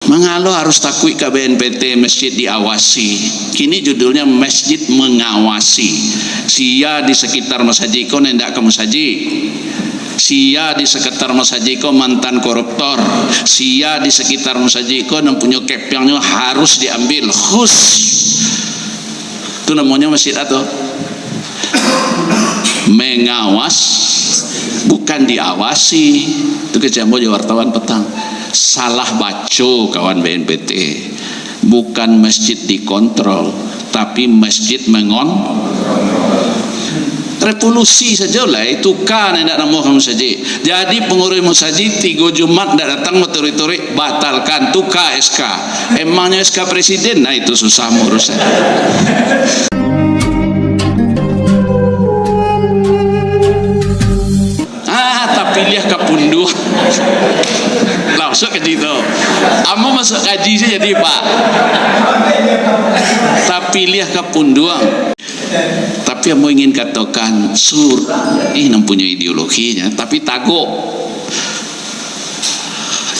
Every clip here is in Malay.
Mengalo harus takui ke BNPT masjid diawasi. Kini judulnya masjid mengawasi. Sia di sekitar masjid kau nendak ke masjid. Sia di sekitar masjid kau mantan koruptor. Sia di sekitar masjid kau yang punya kepingnya harus diambil khus. Itu namanya masjid atau mengawas, bukan diawasi. Itu kejambo wartawan petang. Salah baca kawan BNPT. Bukan masjid dikontrol, tapi masjid revolusi saja lah. Itu kan yang tidak nama kamu saja. Jadi pengurus masjid 3 Jumat tidak datang motori-tori batalkan tuka SK. Emangnya SK presiden? Nah itu susah mengurusnya. Tapi lihat kepunduh langsung ke situ. Amo masuk kaji saja jadi pak. Tapi lihat kepunduang. Tapi yang mau ingin katakan ini punya ideologinya, tapi takut.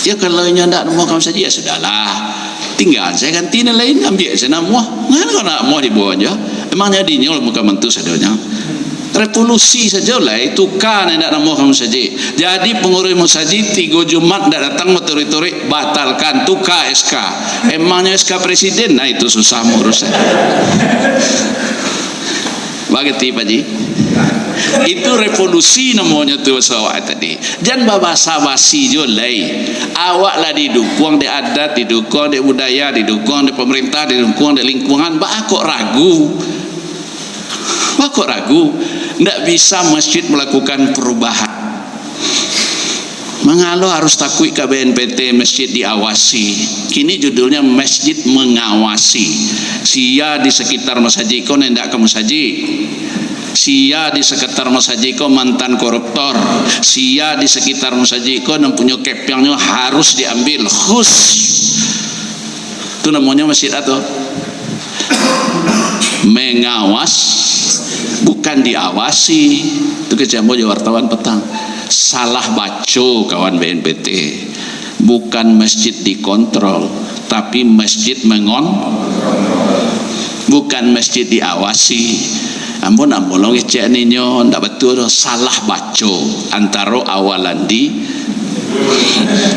Ya kalau ini tidak mau kamu saja ya sudahlah. Tinggal saya ganti lain ambil saya nama. Nggak nak mau dibawa aja. Emangnya dinyol muka mentu sadanya. Revolusi saja lah. Itu kan yang tidak nama kamu saja. Jadi pengurus masjid 3 Jumat tidak datang motori-tori batalkan tuka SK. Emangnya SK presiden? Nah itu susah mengurusnya. Begitu Pak Ji. Itu revolusi namanya tuh sawah tadi. Jangan basa-basi jolai. Awak lah didukung di adat, didukung di budaya, didukung di pemerintah, didukung di lingkungan. Ba kok ragu? Tidak bisa masjid melakukan perubahan. Mengalo harus takui ke BNPT masjid diawasi. Kini judulnya masjid mengawasi. Sia di sekitar masjid kau nendak ke masjid. Sia di sekitar masjid kau mantan koruptor. Sia di sekitar masjid kau yang punya kepingnya harus diambil khus. Itu namanya masjid atau mengawas, bukan diawasi. Itu kejambo wartawan petang. Salah baca kawan BNPT. Bukan masjid dikontrol, tapi masjid bukan masjid diawasi. Ampun cek ninyo ndak betul, salah baca antara awalan di.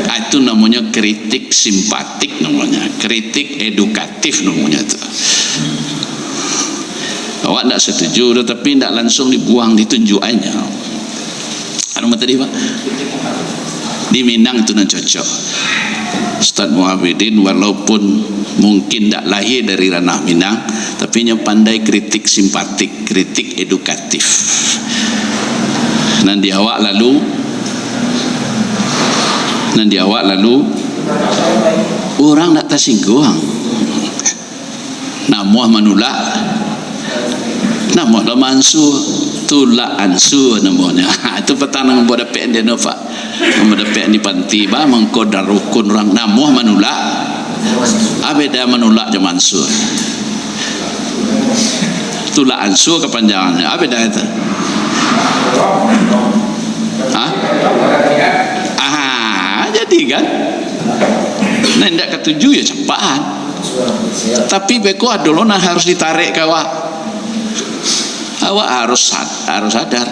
Itu namanya kritik simpatik, namanya kritik edukatif namanya itu. Awak tidak setuju, tapi tidak langsung dibuang, ditunjuk aja. Apa tadi Pak? Di Minang itu nak cocok. Ustaz Muhyiddin walaupun mungkin tidak lahir dari ranah Minang, tapi nya pandai kritik simpatik, kritik edukatif. Nanti awak lalu orang tak tersinggung. Namuah menolak. Namuah mansur, tulak ansur namanya. Itu petanang buat dapat dia Nova. Dapat di panti bah mengkodar rukun orang namuah menolak. Abeda menolak je mansur. Tulak ansur kepanjangannya. Abeda itu. Jadi kan. Nah, tidak ketujuh ya cepat. Tapi beko adolona harus ditarik kawak. Awak harus sadar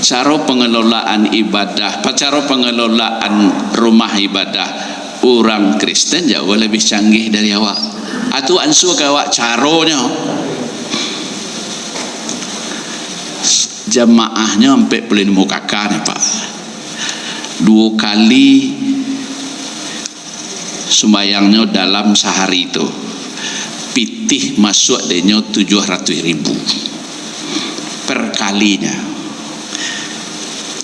cara pengelolaan ibadah, cara pengelolaan rumah ibadah orang Kristen jauh lebih canggih dari awak. Atu ansu ke awak caronya. Jamaahnya sampai boleh mukakan ya Pak. 2 kali sembayangnya dalam sehari itu. Pitih masuk denyo 700.000 perkalinya.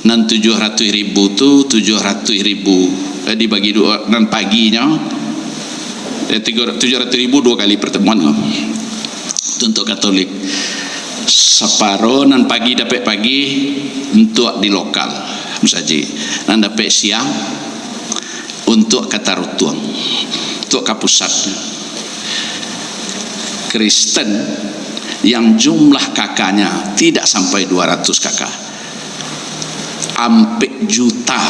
Dan 700.000 itu 700.000 dibagi 2 dan paginya 700.000 2 kali pertemuan untuk Katolik. Separuh dan pagi dapat pagi untuk di lokal saja, dan dapat siang untuk Katarutuang, untuk kapusat. Kristen yang jumlah kakaknya tidak sampai 200 kakak, hampir juta,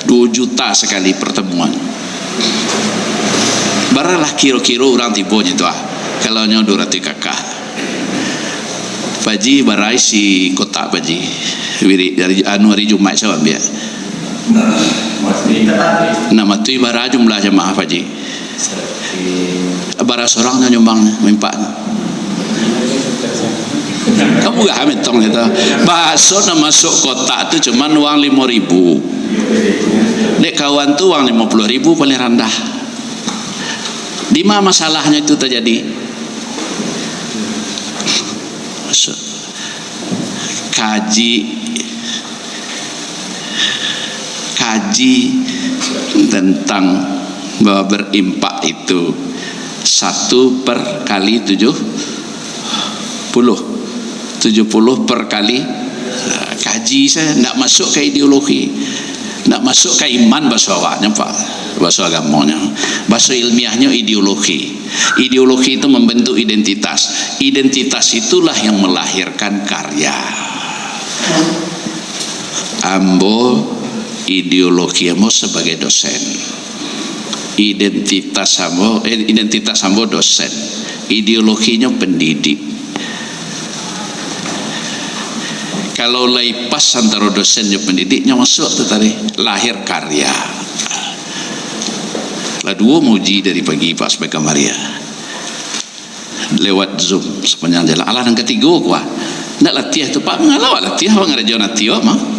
2 juta sekali pertemuan. baralah kira-kira orang tibonya tu kalau nyo 200 kakak Paji barai si kotak Paji dari hari Jumat saya ambil nama tu ibarat jumlah jemaah Paji barat seorang nyumbang mimpak kamu gak hamil tong itu bakso nak masuk kotak tu cuman uang 5.000 dek kawan tu uang 50.000 paling rendah. Di mana masalahnya itu terjadi? Kaji tentang bahwa berimpak itu 1 per kali 70 per kali kaji. Saya tidak masuk ke ideologi, tidak masuk ke iman bahasa awaknya Pak, bahasa agamanya, bahasa ilmiahnya ideologi. Ideologi itu membentuk identitas. Identitas itulah yang melahirkan karya. Ambo ideologi ambo sebagai dosen, identitas ambo dosen, ideologinya pendidik. Kalau lepas antara dosen dan pendidiknya masuk tu tadi lahir karya. Lah dua muji dari pagi Pak sampai Maria lewat Zoom sepanjang jalan. Alah yang ketiga kuah nak latih tu Pak mengalawat latih apa ngarajo natio mah.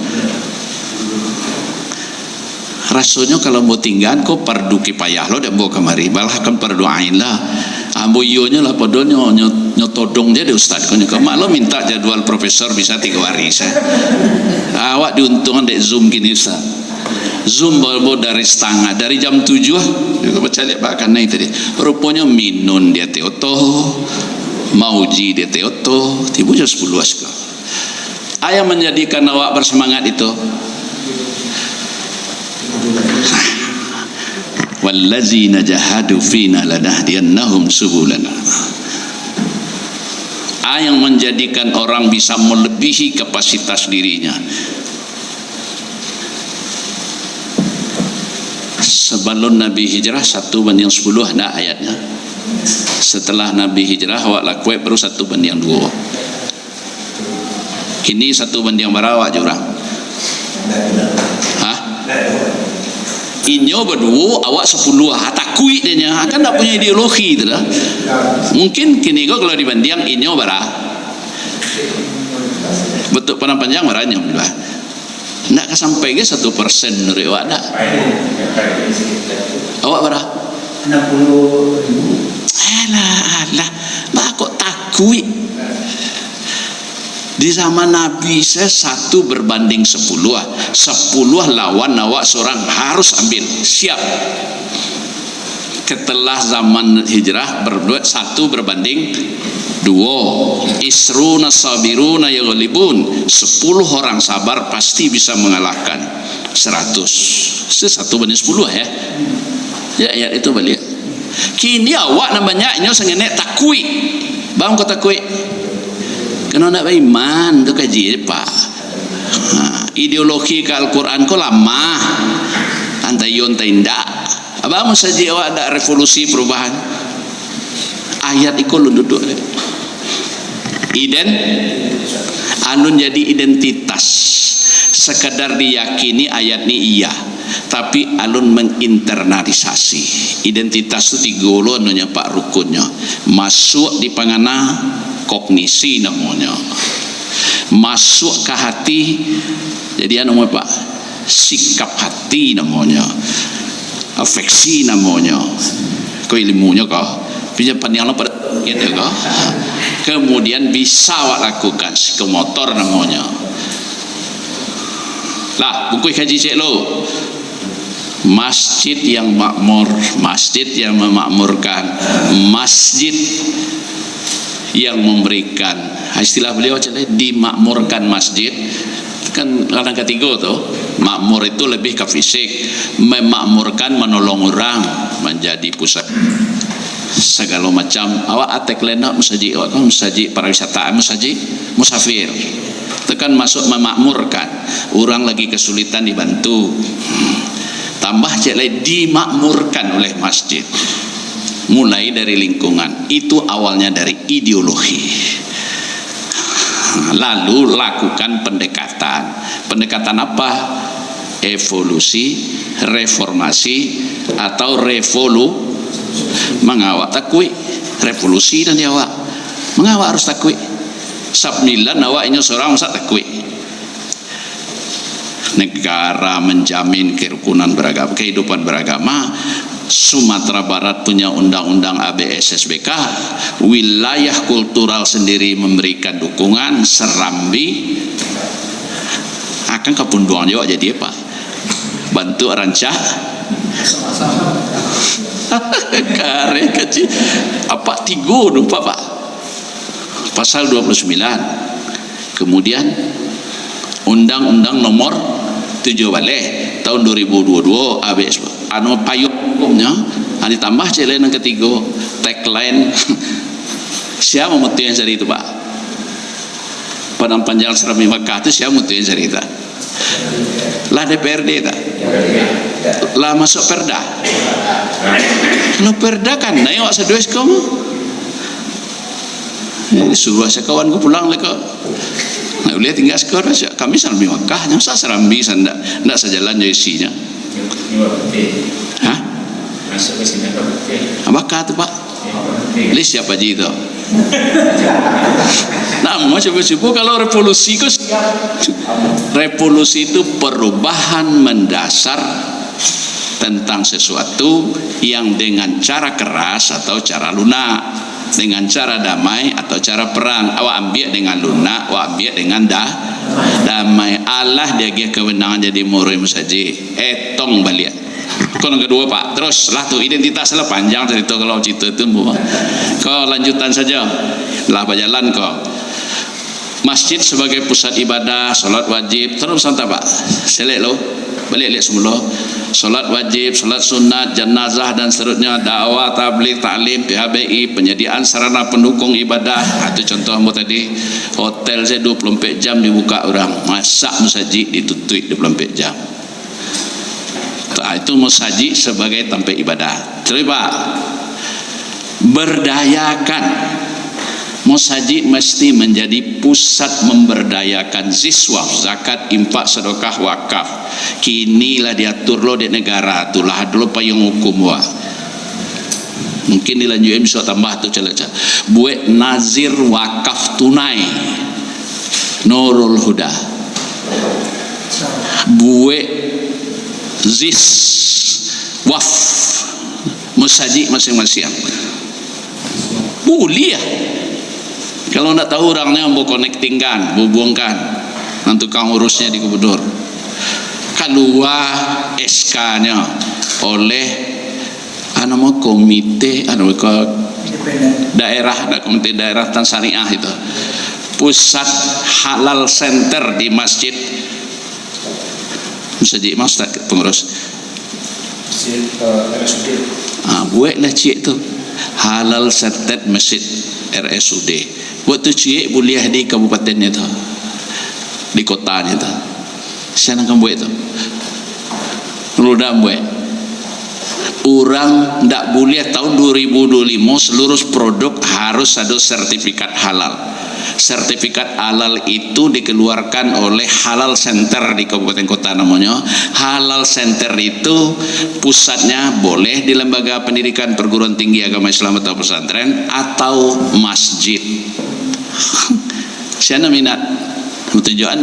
Rasanya kalau mau tinggal kau perdu kipayah lo dan bawa kemari balah kan perdoain lah ambo iyonya lah padahal nyotodong dia ustaz kau malah minta jadwal profesor bisa 3 hari saya awak diuntungkan dek Zoom gini ustaz. Zoom baru dari setengah dari jam 7 juga baca lihat Pak Kanai tadi rupanya minun dia teoto mauji dia teoto tiba jam 10 sekolah. Ayah menjadikan awak bersemangat itu wallazina jahadu fina lanahdiyannahum subulana. Yang menjadikan orang bisa melebihi kapasitas dirinya. Sebelum Nabi hijrah 1:10 ada ayatnya. Setelah Nabi hijrah awak lakukan baru 1:2. Kini 1 banding berawak jurang. Hah? Inyo berdua awak 10 takui dia kan tak punya ideologi tu lah. Mungkin kini kau kalau dibanding inyo bara betul panjang baranya lah. Nak sampai ke 1% dari awak dah. Awak bara 60.000. Alah, bah kok takui. Di zaman Nabi saya 1 berbanding 10 lawan awak seorang harus ambil siap. Setelah zaman hijrah berdua 1 berbanding 2 isruna sabiruna yaghlibun 10 orang sabar pasti bisa mengalahkan 100. 1 banding 10 ya. Ya ayat itu balik. Kini awak namanya nyo sengenek takui. Bang kau takui. Kena nak beriman tu kaji Pak. Ideologi ke Al-Quran ko lama antayun tindak abang saja awak ada revolusi perubahan ayat itu lu duduk alun jadi identitas sekadar diyakini ayat ni iya tapi alun menginternalisasi identitas itu 3 anunya Pak rukunnya masuk di pangana kognisi namanya masuk ke hati jadi anu Pak sikap hati namanya afeksi namanya kau ilmunya kau punya panjang pada gitu kau kemudian bisa awak lakukan ke motor namanya lah buku kaji cek lo masjid yang makmur masjid yang memakmurkan masjid yang memberikan istilah beliau dimakmurkan masjid kan kadang ketiga tuh makmur itu lebih ke fisik memakmurkan menolong orang menjadi pusat segala macam awak atek lena musajid awak kan musajid pariwisata musajid musafir itu kan masuk memakmurkan orang lagi kesulitan dibantu tambah cek dimakmurkan oleh masjid mulai dari lingkungan. Itu awalnya dari ideologi. Lalu lakukan pendekatan apa? Evolusi, reformasi, atau mengawak takwi. Revolusi dan awak mengawak harus takwi. Sabnilan awaknya seorang masa takwi. Negara menjamin kerukunan beragama, kehidupan beragama. Sumatera Barat punya undang-undang ABSSBK, wilayah kultural sendiri memberikan dukungan. Serambi akan kepunduan juga jadi apa? Bantu rancah kare kecil apa tigo lupa Pak, pasal 29. Kemudian undang-undang nomor 7 balik tahun 2022 ABS payung hukumnya ditambah celen yang ketiga tagline siapa mutu yang cari itu Pak? Padang Panjang Serambi Makkah itu siapa mutu yang cari itu? Lah DPRD tak? Lah masuk perda. Kalau perda kan naik wak sedues kamu. Suruh saya kawanku pulang lah kau. Nah, boleh tinggal sekarang saja. Kami Serambi Makkah, nyasa Serambi sanda, ndak sejalan jadi isinya. Hah? Masuk ke sini Apakah tu Pak? List siapa je itu? Nah, coba-coba kalau revolusi itu perubahan mendasar tentang sesuatu yang dengan cara keras atau cara lunak, dengan cara damai atau cara perang. Awak ambil dengan lunak, awak ambil dengan damai. Allah dia kewenangan jadi murim saja. Etong balik. Kalau kedua Pak, terus lah tu identitas lah panjang cerita kalau cerita itu kau lanjutan saja lah berjalan kau. Masjid sebagai pusat ibadah, solat wajib terus santai Pak. Selek lo balik lihat semula. Solat wajib, solat sunat, jenazah dan seterusnya, dakwah, tabligh, taklim, PHBI, penyediaan sarana pendukung ibadah. Itu contohmu tadi. Hotel saya 24 jam dibuka orang, masak musajid ditutup 24 jam. Itu musajid sebagai tempat ibadah. Coba Pak, berdayakan. Musajid mesti menjadi pusat memberdayakan siswa, zakat, infak, sedekah, wakaf. Kinilah diatur lo di negara itulah dulu payung hukum wa. Mungkin dilanjutin bisa tambah tu celaca. Buat nazir wakaf tunai Nurul Huda. Buat zis waf musajid masing-masing. Boleh. Kalau nak tahu orangnya mau connectingkan, hubungkan, nanti tukang urusnya di gubernur. Keluar SK-nya oleh komite daerah, komite daerah Tanzania itu. Pusat halal center di masjid. Masjid mas tak pengurus. Buatlah cik tu halal center masjid RSUD. Waktu cik boleh di kabupatennya tu, di kotanya tu. Saya nak buat tu. Ludah buat. Orang tak boleh tahun 2025 seluruh produk harus ada sertifikat halal. Sertifikat halal itu dikeluarkan oleh Halal Center di kabupaten kota namanya. Halal Center itu pusatnya boleh di lembaga pendidikan perguruan tinggi agama Islam atau pesantren atau masjid. Saya minat. Tujuan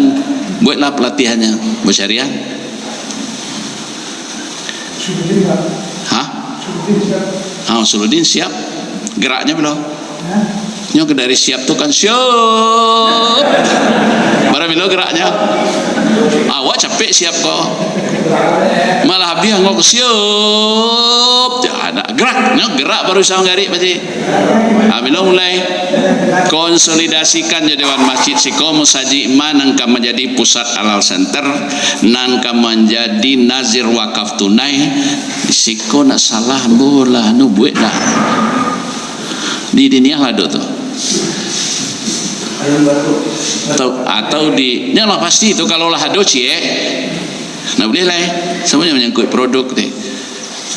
buatlah pelatihannya buat syariah. Hah? Suludin siap. Geraknya belum? Nyok dari siap tu kan siap. Barang bila geraknya. Awak capek siap kok. Malah habis ngok siap. Jangan gerak baru sama garik berarti. Bila mulai konsolidasikan jadi dewan masjid siko musaji manangka menjadi pusat halal center, nangka menjadi nazir wakaf tunai. Siko nak salah bola nu buat dah. Di dunia lah tu. Atau di lah pasti itu kalau lah ada nah boleh lah semuanya menyangkut produk deh.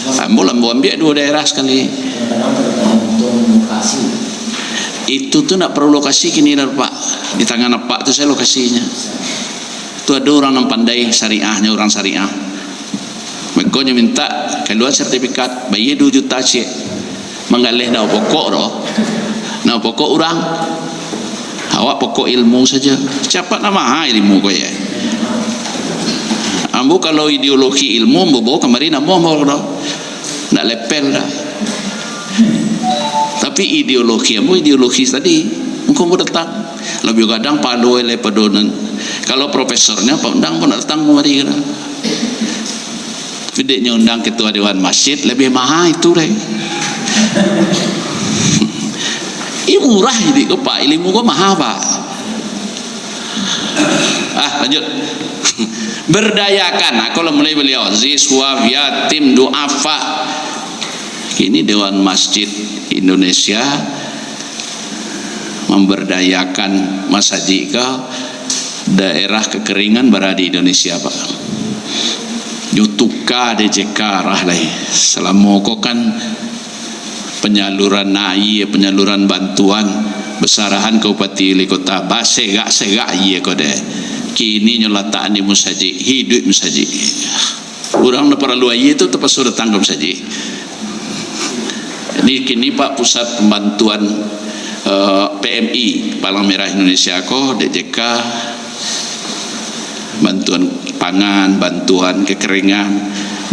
Ambil ambil 2 daerah sekali Itu tuh nak perlu lokasi kini dah Pak. Di tangan Pak tu saya lokasinya. Tu ada orang yang pandai syariahnya, orang syariah. Mereka minta keluar sertifikat bayar 2 juta cik. Mengalih dah pokok dah. Nah pokok orang. Awak pokok ilmu saja. Cepat nama ilmu kau ya. Ambo kalau ideologi ilmu bawa kemarin ambo dah. Nak lepel dah. Tapi ideologi ambo ideologi tadi. Engkau mau datang. Lebih kadang padu oleh padonan. Kalau profesornya Pak Undang pun datang kemari kan. Vidiknya undang ketua dewan masjid lebih mahal itu deh. Ini murah ini kok Pak, ilmu kok mahal Pak. Lanjut. Berdayakan. Aku mulai beliau ziswa yatim du'afa. Ini Dewan Masjid Indonesia memberdayakan masjid ke daerah kekeringan berada di Indonesia Pak. Yutuka DJK rahlai selama kau kan penyaluran nai, penyaluran bantuan besarahan Kabupaten Wali Kota basegak iya kau deh kini nyolataan di musajid hidup musajid orang nak perlu aye itu tepat sudah tanggung musajid. Ini kini Pak pusat pembantuan PMI Palang Merah Indonesia ko DJK bantuan pangan, bantuan kekeringan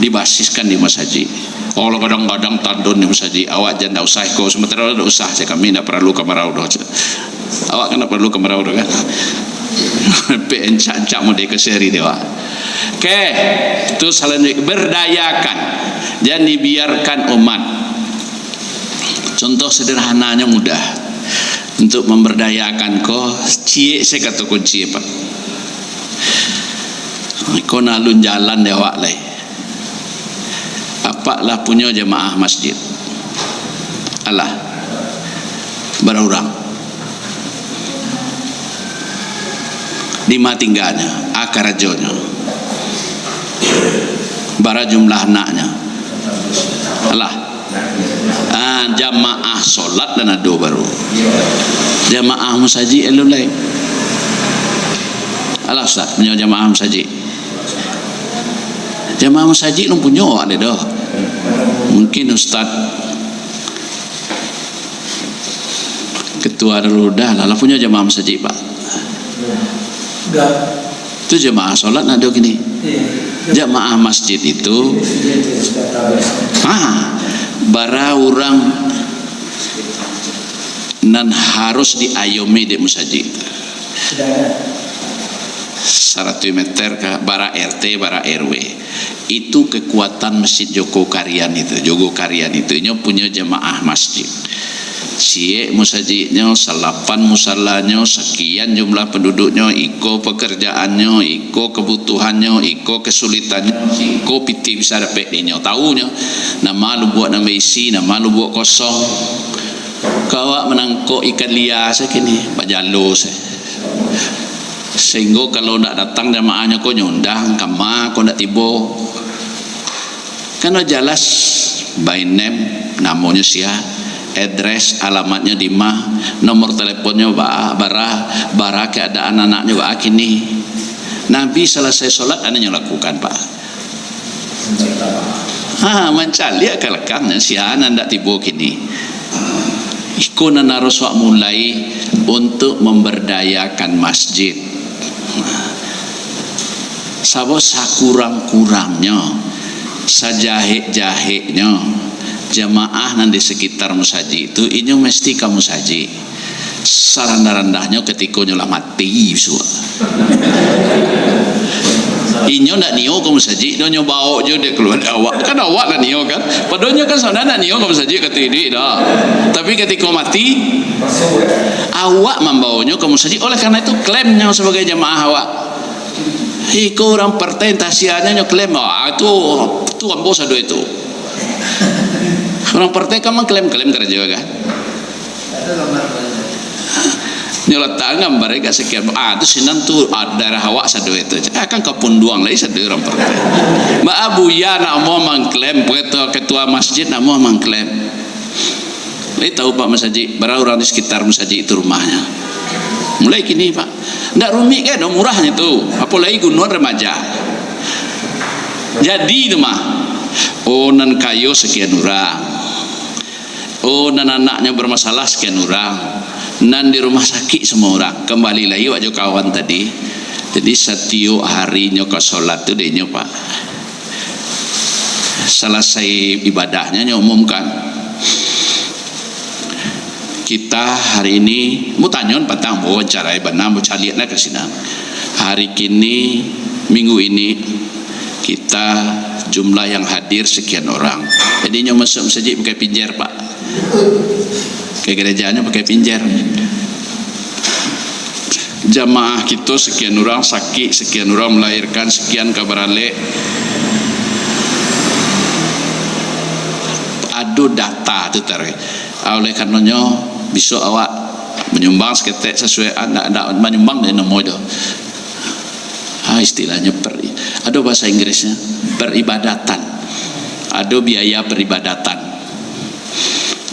dibasiskan di masjid. Kalau kadang-kadang tandon di masjid, awak jangan usah kau sementara ada usah saya kami tidak perlu kemarau dah. Awak kan tak perlu kemarau dah kan. PN cancak mau dekeseri dewa. Oke, itu selanjutnya berdayakan, jangan dibiarkan umat. Contoh sederhananya mudah untuk memberdayakan kau. Cie saya kata kunci Pak. Kau nalun jalan dewak leh. Apalah punya jemaah masjid. Allah berorang. Di mana tinggalnya, akar rajonya. Bara jumlah anaknya. Allah. Jamaah solat dan ado baru. Jamaah musajid elulai. Allah Ustaz punya jamaah musajid. Jamaah masjid lu punya ada dah. Mungkin Ustaz ketua dulu dah lah punya jamaah masjid Pak. Itu jamaah solat ada gini. Jamaah masjid itu bara orang nan harus diayomi di masjid. 100 meter ke bara RT bara RW itu kekuatan masjid Joko Karyan itu punya jemaah masjid cie masjidnya salapan musallanya sekian jumlah penduduknya iko pekerjaannya iko kebutuhannya iko kesulitannya iko piti bisa dapat dinyo tahunya nama lu buat nama isi nama lu buat kosong kawak menangkok ikan liar sekini bajalo sehingga kalau nak datang jamaahnya kau nyundang kama kau nak tibo karena jelas by name namanya sia address alamatnya di mah nomor teleponnya bara keadaan anaknya kini Nabi selesai sholat anaknya lakukan Pak mencari kelekangnya sia anak tibo kini ikut narus wak mulai untuk memberdayakan masjid. Sabo sakurang-kurangnya sajahit-jahitnya jamaah nan di sekitar musajid itu inyo mesti kamu saji saranda-randahnya ketika nyolah mati semua inyo ndak nio kamu saji donyo bawa je dek keluar awak kan awak lah nio kan padonyo kan saudara nio kamu saji kata ini dah tapi ketika mati awak membawanya kamu saji oleh karena itu klaimnya sebagai jamaah awak iko orang pertentasiannya klaim itu ambo sado itu orang partai kamu klaim kerja kan nyolat tangan mereka sekian itu sinan tuh daerah awak sado itu akan kepunduang lagi sado orang partai Mbak Abu ya nak mau mengklaim ketua masjid nak mau mengklaim Tahu Pak Mas Haji, berapa orang di sekitar Mas Haji itu rumahnya. Mulai kini Pak, ndak rumit kan, murahnya tuh, apalagi gunung remaja. Jadi itu mah, oh nan kayo sekian orang, oh nan anaknya bermasalah sekian orang, nan di rumah sakit semua orang. Kembali lagi wajah kawan tadi. Jadi setiap harinya ke sholat tuh dia Pak, selesai ibadahnya umumkan, kita hari ini mau tanyon patang mau wawancara ibadah mau calian ke sini. Hari kini minggu ini kita jumlah yang hadir sekian orang. Jadi nyoba masuk saja pakai pinjer Pak, ke gerejanya pakai pinjer. Jamaah kita sekian orang sakit, sekian orang melahirkan, sekian kabar alik. Ada data tu tarik. Oleh karenanya besok awak menyumbang seketek sesuai anda menyumbang dengan nama itu. Istilahnya ada bahasa Inggrisnya peribadatan. Ada biaya peribadatan.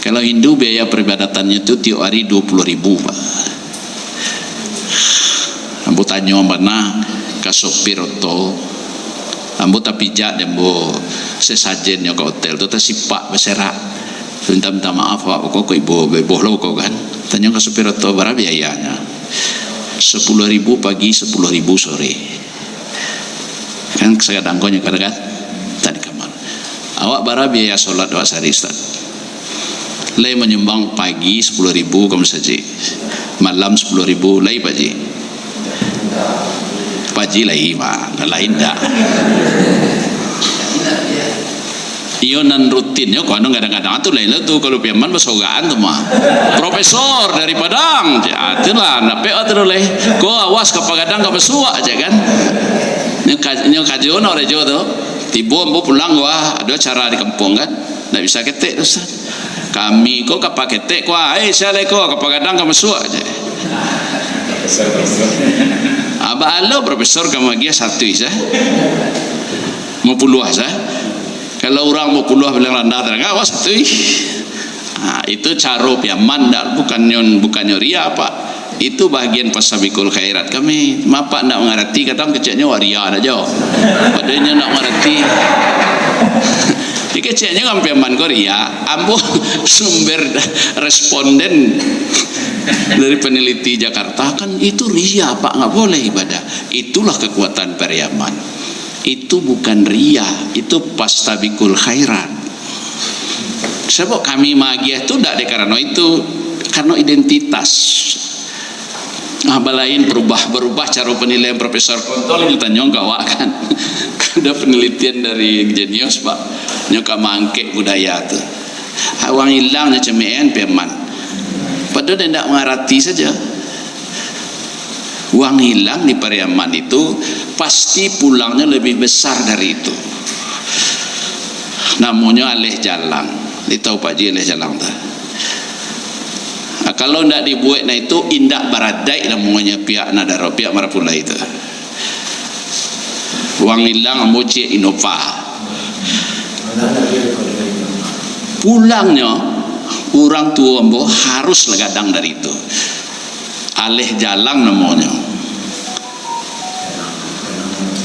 Kalau Hindu biaya peribadatannya itu tiap hari 20.000 Pak. Ambo tanya mana ke sopir auto, ambo tapi jak dembo sesajen ke hotel tu tersipak berserak, minta maaf Pak, kok ibu lo kok kan, tanya ke sopir auto berapa biayanya, 10.000 pagi 10.000 sore, kan kadang konya kan, tadi kamar, awak berapa biaya solat awak sehari Ustaz? Lay menyumbang pagi 10.000 kamu saja, malam 10.000 lay Pak Ji. Paji lain mah, lain dah. Iyo nan rutinnya kau kadang-kadang tu lain tu kalau piaman bersogaan tu mah. Profesor dari Padang, itulah. Nape atau leh, kau awas ke Padang kau bersuak aja kan? Nyo kajian orang Jawa tu, tiba ambo pulang wah ada cara di kampung kan, tak bisa ketek Ustaz. Kami kau kapal ketek kau, saya leko ke Padang kau bersuak aja. Abah alo profesor kamu dia satu isa mau puluh sah kalau orang mau puluh bilang rendah terang awas satu itu caro piaman bukannya ria Pak, itu bagian pasabikul khairat kami mapak nak mengerti kata kecilnya waria aja padanya nak mengerti di kecilnya kan piaman Korea ambo sumber responden dari peneliti Jakarta kan itu ria Pak, nggak boleh ibadah. Itulah kekuatan Pariaman. Itu bukan ria, itu pastabikul khairat. Sebab kami magia itu tidak karena itu, karena identitas. Lain berubah cara penilaian Profesor Kontol itu tanya kawak kan. Ada penelitian dari Genius Pak, nyoka mangke budaya tu. Awang hilangnya cemean Pariaman. Padahal dia tidak mengerti saja. Uang hilang di Pariaman itu pasti pulangnya lebih besar dari itu. Namanya alih jalan. Ditahu Pak Ji alih jalan tak? Kalau tidak dibuat nah itu indak baradai namanya pihak Nadaro, pihak Marapula itu. Uang hilang moci Innova. Pulangnya orang tua ambo harus legadang dari itu, alih jalan namanya.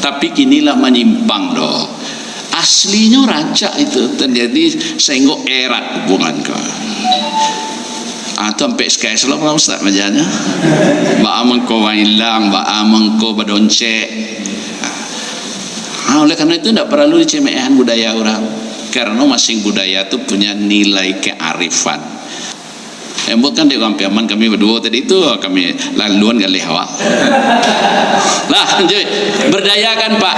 Tapi kinilah menyimpang doh. Aslinya rancak itu terjadi sehingga erat hubungan kau. Atau sampai sekarang selalu Ustaz majanya. Mbak amang kau hilang, mbak amang kau badoncek. Oleh karena itu tidak perlu dicemehan budaya orang. Karena masing budaya itu punya nilai kearifan. Embut kan di Kampiaman kami berdua tadi itu kami laluan kali hawa. Lah, lanjut. Berdayakan Pak.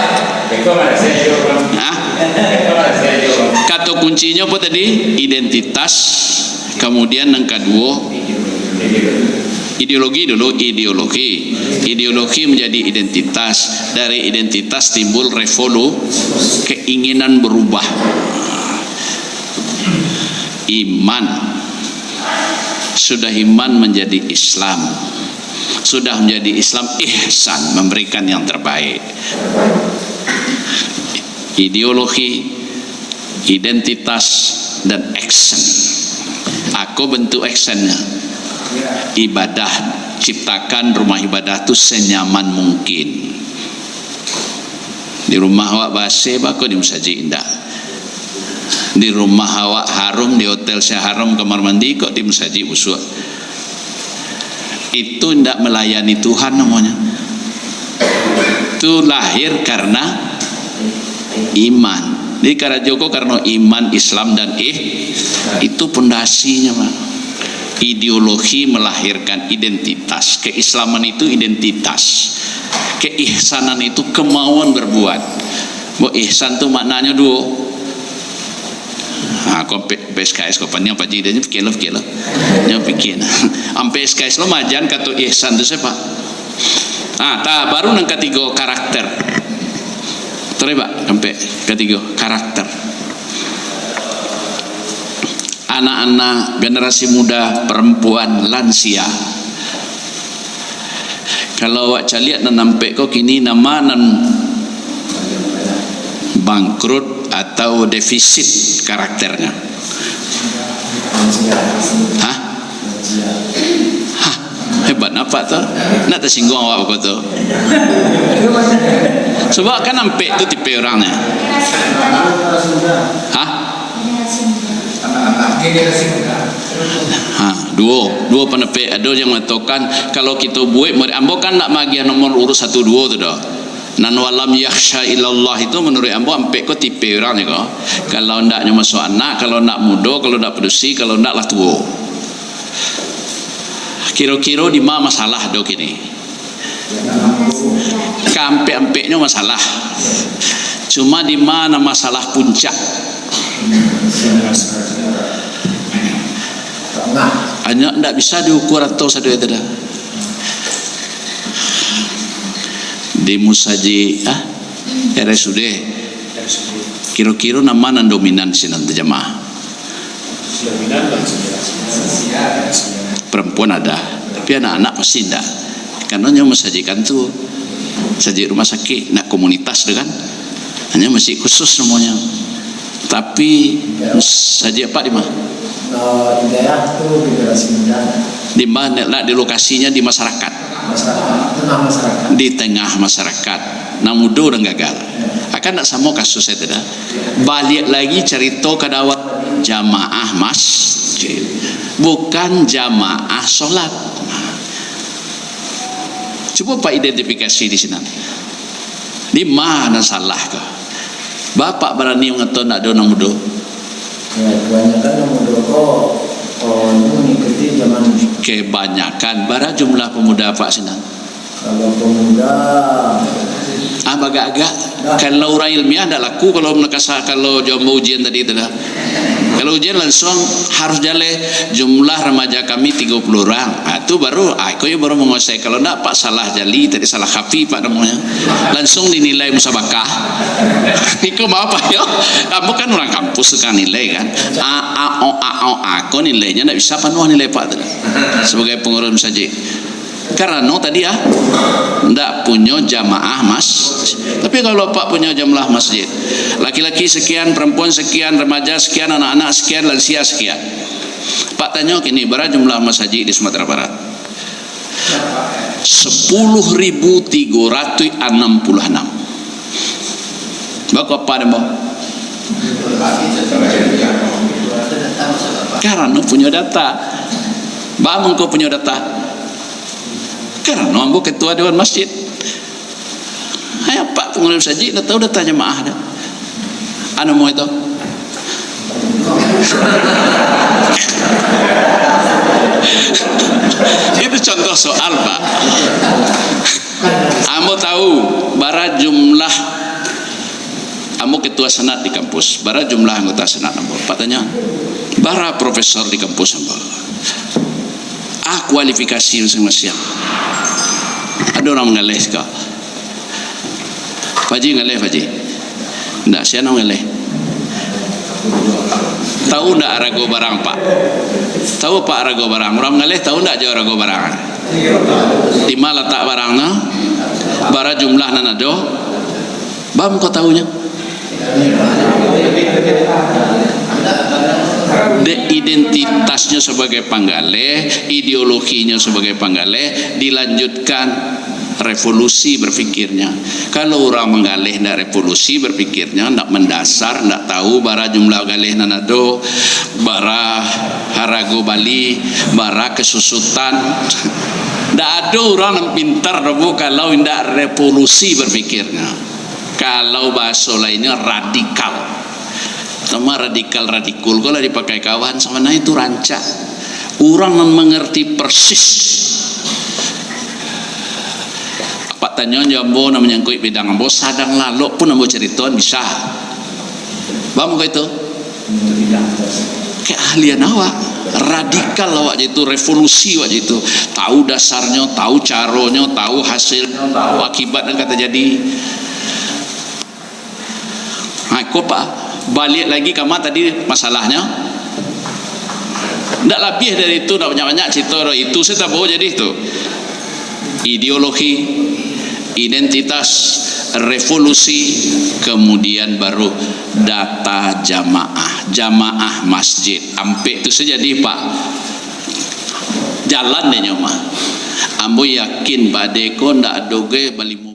Kata kuncinya apa tadi? Identitas. Kemudian yang kedua ideologi dulu, ideologi menjadi identitas, dari identitas timbul keinginan berubah, iman, sudah iman menjadi Islam, sudah menjadi Islam ihsan, memberikan yang terbaik. Ideologi, identitas dan action. aku bentuk actionnya ibadah, ciptakan rumah ibadah tu senyaman mungkin. Di rumah awak basi bako di masjid indah, di rumah awak harum, di hotel saya harum kamar mandi kok di masjid busuk. Itu tidak melayani Tuhan namanya. Itu lahir karena iman. Di Karajoko karena iman, Islam dan itu pondasinya, Pak. Ideologi melahirkan identitas. Keislaman itu identitas. Keihsanan itu kemauan berbuat. Bo ihsan itu maknanya dua. Kau PSKS kau pandang apa jadi dia fikir lo, dia fikir. Ampe PSKS lo majan kata ihsan itu siapa? Tak baru nang ketiga karakter. Terima sampai ketiga karakter. Anak-anak, generasi muda, perempuan, lansia. Kalau awak lihat dan nampak kok kini nama nan bangkrut atau defisit karakternya. Hah? Hebat apa tu? Nak tersinggung awak apa tu? Sebab kan nampak tu tipe orangnya. Hah? Dua penepek ada yang mengatakan kalau kita buat ambo kan nak bagi nomor urut 1 2 tu dah. Nan walam yakhsha illallah itu menurut ambo ampe ko tipe orang ni ko. Kalau ndaknya masuk anak, kalau ndak muda, kalau ndak pedusi, kalau ndak lah tua. Kira-kira di mana masalah dok ini? Kampe-ampeknya masalah. Cuma di mana masalah puncak? Hanya tidak bisa diukur atau satu itu dah. Di musaji RSUD kira-kira nama nan dominan sih nanti jemaah. Perempuan ada, tapi anak-anak pasti tidak. Karena yang mensajikan tu saji rumah sakit, nak komunitas tu kan, hanya masih khusus semuanya. Tapi saji apa di mana? Di daerah tu generasi muda. Di mana lah di lokasinya di masyarakat. Masyarakat. Di tengah masyarakat. Nah muda dan gagal. Akan tak sama kasus saya tidak. Balik lagi cerita ke awal jamaah masjid, bukan jamaah solat. Coba Pak identifikasi di sini. Di mana salah kah? Bapak berani mengatakan nak ada orang muda? Ya, kebanyakan yang muda mengikuti zaman. Kebanyakan bara jumlah pemuda Pak Sinan. Kalau pemuda agak-agak kalau orang ilmiah tidak laku kalau menekasa kalau jumlah ujian tadi tidak. Kalau ujian langsung harus jale jumlah remaja kami 30 orang. Itu baru aku baru menguasai. Kalau tidak Pak salah jali tadi salah kafi Pak namanya. Langsung dinilai musabakah. Itu mau apa ya? Kamu kan orang kampus kan nilai kan. Aku nilainya tidak bisa penuh nilai Pak tadi. Sebagai pengurus saja. Karena tadi tidak punya jamaah masjid. Tapi kalau Pak punya jamaah masjid, laki-laki sekian, perempuan sekian, remaja sekian, anak-anak sekian, lansia sekian. Pak tanya kini berapa jumlah masjid di Sumatera Barat? 10.366. Bapak apa nih Mbak? Karena punya data. Mbak mengko punya data. Karena ambo ketua dewan masjid. Hai Pak pengurus masjid dah tahu data jemaah dah. Anu mau itu? Itu contoh soal Pak. Ambo tahu bara jumlah ambo ketua senat di kampus. Bara jumlah anggota senat ambo. Pak tanya, bara profesor di kampus ambo. Kualifikasi masing-masing. Ada orang mengalih kah? Faji ngalih Faji? Tidak, siapa ngalih? Tahu tidak rago barang Pak? Tahu Pak rago barang? Orang mengalih tahu tidak jauh rago barang? Di mana letak barangnya? Bara jumlah nanado? Bam kau tahunya? De identitasnya sebagai panggalih, ideologinya sebagai panggalih, dilanjutkan revolusi berpikirnya. Kalau orang menggalih ndak revolusi berpikirnya, ndak mendasar, ndak tahu bara jumlah galih nanado, bara harago Bali, bara kesusutan. Ndak ada orang yang pintar dobo kalau ndak revolusi berpikirnya. Kalau bahasa lainnya radikal. Sama radikal-radikul kalau dipakai kawan sama nah itu rancak. Orang yang mengerti persis. Pak tanya jambo namanya koi bidang ambo sadang lalok pun ambo cerituan bisa. Bang kau itu? Keahlian awak, radikal awak itu, revolusi awak itu. Tahu dasarnya, tahu caronya, tahu hasilnya, tahu akibatnya kata jadi. Aku pak balik lagi kama tadi masalahnya. Tidak lebih dari itu, tidak banyak-banyak cerita itu saya tak bawa jadi itu. Ideologi, identitas, revolusi, kemudian baru data jamaah masjid. Ampe itu saja di pak jalan deh nyoma. Ambo yakin badeko ndak adoge balimu